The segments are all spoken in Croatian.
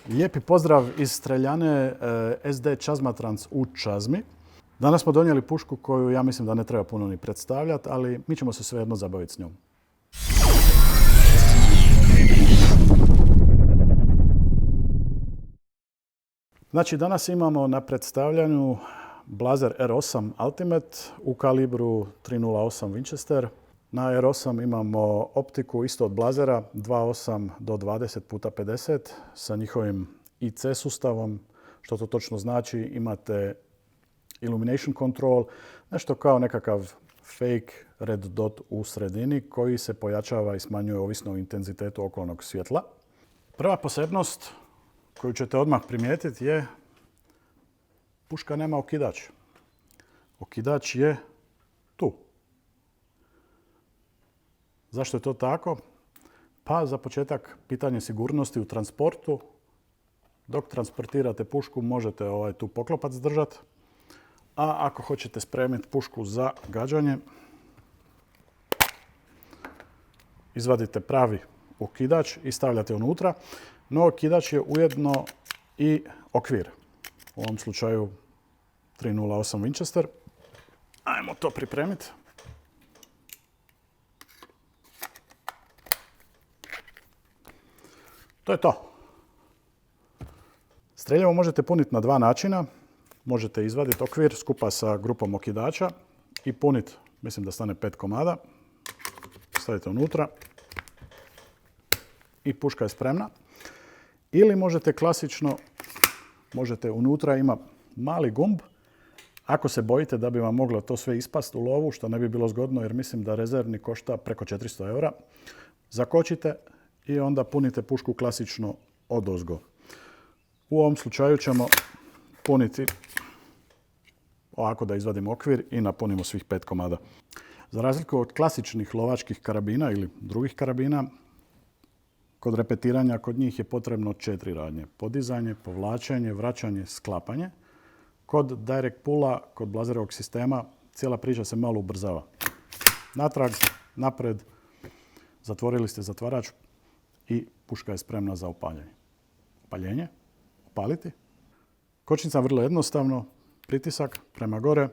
Lijepi pozdrav iz streljane SD Čazmatrans u Čazmi. Danas smo donijeli pušku koju ja mislim da ne treba puno ni predstavljati, ali mi ćemo se svejedno zabaviti s njom. Znači, danas imamo na predstavljanju Blaser R8 Ultimate u kalibru 308 Winchester. Na R8 imamo optiku isto od Blasera 2.8 do 20x50 sa njihovim IC sustavom. Što to točno znači? Imate illumination control, nešto kao nekakav fake red dot u sredini koji se pojačava i smanjuje ovisno o intenzitetu okolnog svjetla. Prva posebnost koju ćete odmah primijetiti je puška nema okidač. Okidač je tu. Zašto je to tako? Pa za početak pitanje sigurnosti u transportu. Dok transportirate pušku možete tu poklopac držati. A ako hoćete spremiti pušku za gađanje, izvadite pravi okidač i stavljate unutra. No okidač je ujedno i okvir. U ovom slučaju 308 Winchester. Ajmo to pripremiti. To je to. Streljivo možete puniti na dva načina. Možete izvaditi okvir skupa sa grupom okidača i puniti, mislim da stane 5 komada. Stavite unutra i puška je spremna. Ili možete klasično, unutra ima mali gumb. Ako se bojite da bi vam moglo to sve ispast u lovu, što ne bi bilo zgodno jer mislim da rezervni košta preko 400 eura, zakočite i onda punite pušku klasično odozgo. U ovom slučaju ćemo puniti ovako da izvadimo okvir i napunimo svih 5 komada. Za razliku od klasičnih lovačkih karabina ili drugih karabina, kod repetiranja kod njih je potrebno 4 radnje. Podizanje, povlačenje, vraćanje, sklapanje. Kod direct pulla, kod Blaserovog sistema, cijela priča se malo ubrzava. Natrag, napred, zatvorili ste zatvarač i puška je spremna za opaljanje. Opaljenje, opaliti. Kočnica vrlo jednostavno, pritisak prema gore,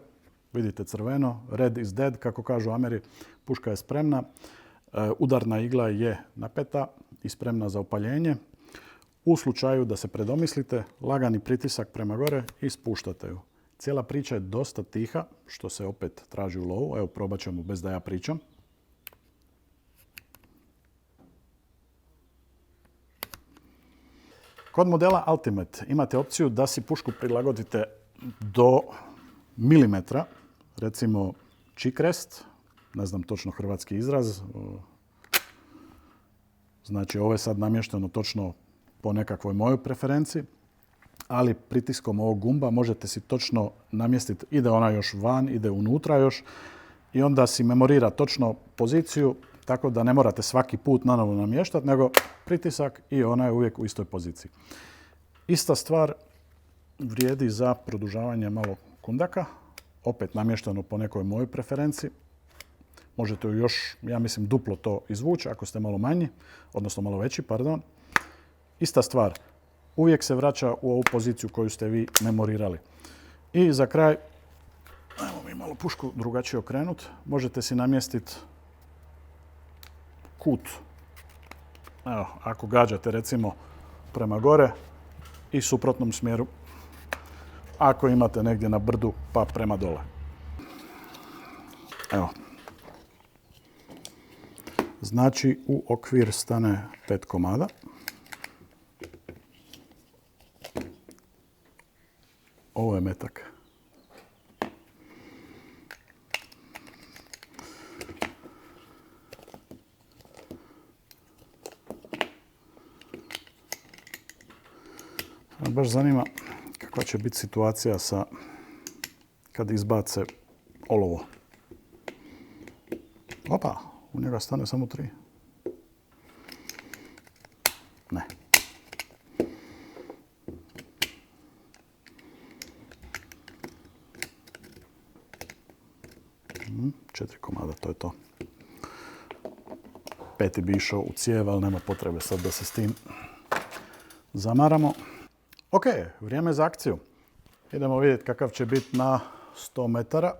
vidite crveno, red is dead, kako kažu Ameri, puška je spremna. Udarna igla je napeta i spremna za upaljenje. U slučaju da se predomislite, lagani pritisak prema gore i spuštate ju. Cijela priča je dosta tiha, što se opet traži u lovu. Evo, probat ćemo bez da ja pričam. Kod modela Ultimate imate opciju da si pušku prilagodite do milimetra. Recimo čikrest, ne znam točno hrvatski izraz. Znači ovo je sad namješteno točno po nekakvoj mojoj preferenciji, ali pritiskom ovog gumba možete si točno namjestiti, ide ona još van, ide unutra još i onda si memorira točno poziciju, tako da ne morate svaki put nanovo namještati, nego pritisak i ona je uvijek u istoj poziciji. Ista stvar vrijedi za produžavanje malo kundaka, opet namješteno po nekoj mojoj preferenciji. Možete ju još, ja mislim, duplo to izvući ako ste malo manji, odnosno malo veći, pardon. Ista stvar, uvijek se vraća u ovu poziciju koju ste vi memorirali. I za kraj, ajmo mi malo pušku drugačije okrenuti, možete si namjestiti kut. Evo, ako gađate recimo prema gore i suprotnom smjeru, ako imate negdje na brdu pa prema dole. Evo. Znači u okvir stane 5 komada. Ovo je metak. Baš zanima kakva će biti situacija kad izbace olovo. Opa, u njega stane samo 3. Ne. 4 komada, to je to. 5. bi išao u cijev, ali nema potrebe sad da se s tim zamaramo. Ok, vrijeme za akciju. Idemo vidjeti kakav će biti na 100 metara.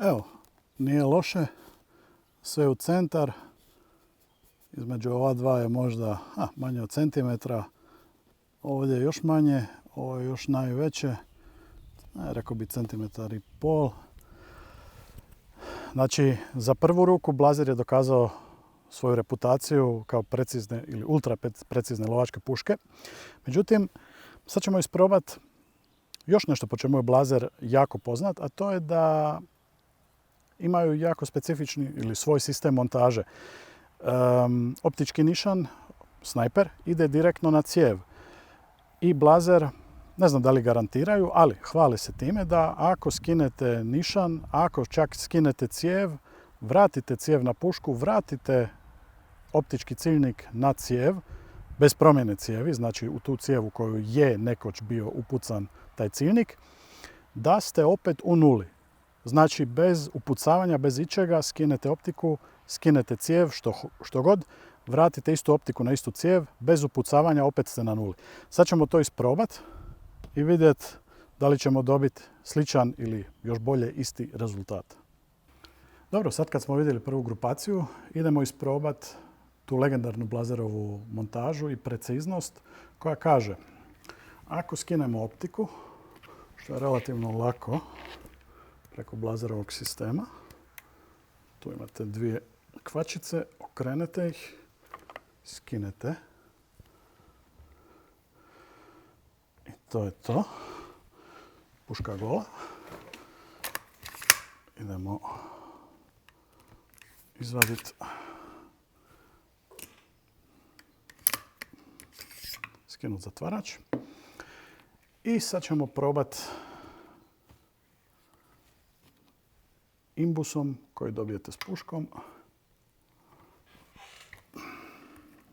Evo, nije loše, sve u centar, između ova dva je možda manje od centimetra, ovdje je još manje, ovo je još najveće, rekao bi centimetar i pol. Znači, za prvu ruku Blazer je dokazao svoju reputaciju kao precizne ili ultra precizne lovačke puške. Međutim, sad ćemo isprobati još nešto po čemu je Blazer jako poznat, a to je da imaju jako specifični ili svoj sistem montaže. Optički nišan, snajper, ide direktno na cijev. I Blazer, ne znam da li garantiraju, ali hvale se time da ako skinete nišan, ako čak skinete cijev, vratite cijev na pušku, vratite optički ciljnik na cijev, bez promjene cijevi, znači u tu cijev u koju je nekoć bio upucan taj ciljnik, da ste opet u nuli. Znači, bez upucavanja, bez ičega, skinete optiku, skinete cijev, što god, vratite istu optiku na istu cijev, bez upucavanja, opet ste na nuli. Sad ćemo to isprobati i vidjeti da li ćemo dobiti sličan ili još bolje isti rezultat. Dobro, sad kad smo vidjeli prvu grupaciju, idemo isprobati tu legendarnu Blazerovu montažu i preciznost koja kaže, ako skinemo optiku, što je relativno lako, preko Blazerovog sistema. Tu imate dvije kvačice, okrenete ih, skinete. I to je to. Puška gola. Idemo izvaditi skinuti zatvarač. I sad ćemo probati imbusom koji dobijete s puškom.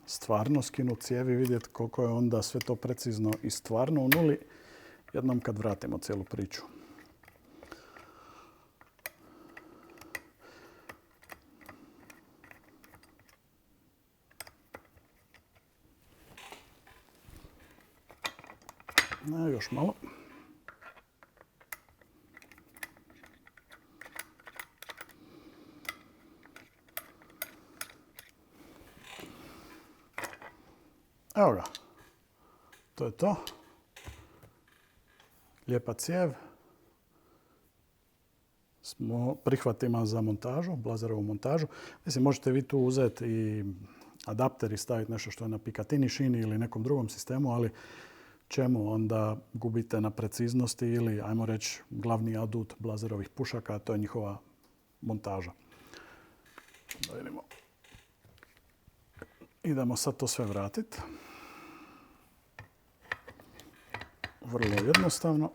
Stvarno skinuti cijevi, vidjeti koliko je onda sve to precizno i stvarno u nuli jednom kad vratimo cijelu priču. Još malo. Evo ga, to je to. Lijepa cijev. Smo prihvatima za montažu, Blazerovu montažu. Mislim, možete vi tu uzeti i adapter i staviti nešto što je na Picatinny šini ili nekom drugom sistemu, ali čemu onda gubite na preciznosti ili, ajmo reći, glavni adut Blazerovih pušaka, a to je njihova montaža. Da vidimo. Idemo sad to sve vratiti. Vrlo jednostavno.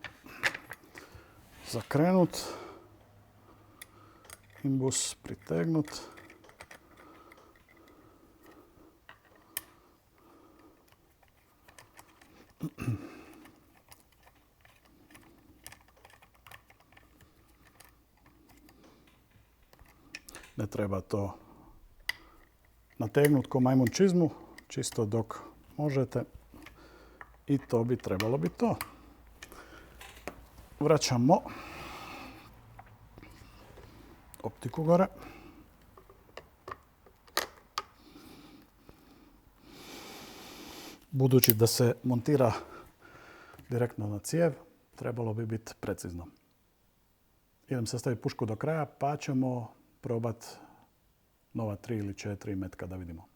Zakrenut. Imbus pritegnut. Ne treba to nategnuti ko majmun čizmu, čisto dok možete. I to bi trebalo biti to. Vraćamo optiku gore. Budući da se montira direktno na cijev, trebalo bi biti precizno. Idem sastaviti pušku do kraja, pa ćemo probati nova 3 ili 4 metka da vidimo.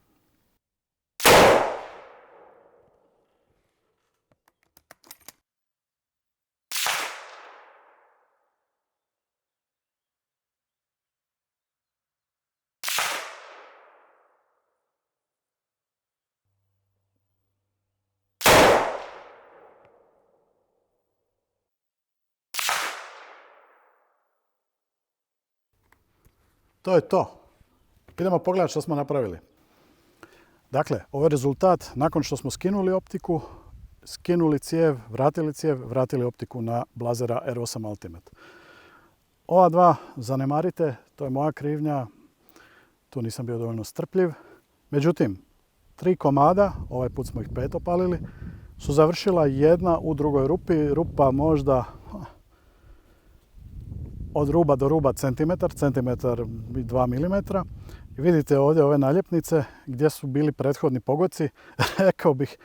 To je to. Idemo pogledati što smo napravili. Dakle, ovo je rezultat nakon što smo skinuli optiku, skinuli cijev, vratili optiku na Blazera R8 Ultimate. Ova dva zanemarite, to je moja krivnja, tu nisam bio dovoljno strpljiv. Međutim, 3 komada, ovaj put smo ih 5 opalili, su završila jedna u drugoj rupi, rupa možda od ruba do ruba centimetar i 2 mm. I vidite ovdje ove naljepnice gdje su bili prethodni pogodci. Rekao bih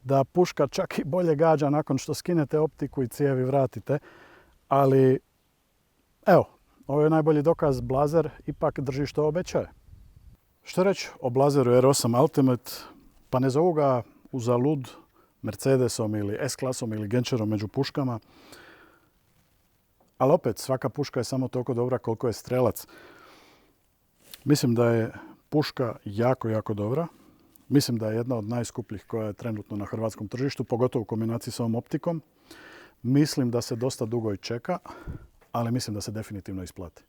da puška čak i bolje gađa nakon što skinete optiku i cijevi vratite. Ali evo, ovo je najbolji dokaz, Blazer ipak drži što obećaje. Što reći o Blazeru R8 Ultimate? Pa ne zovu ga uzalud Mercedesom ili S-klasom ili Genčerom među puškama. Ali opet, svaka puška je samo toliko dobra koliko je strelac. Mislim da je puška jako, jako dobra. Mislim da je jedna od najskupljih koja je trenutno na hrvatskom tržištu, pogotovo u kombinaciji s ovom optikom. Mislim da se dosta dugo i čeka, ali mislim da se definitivno isplati.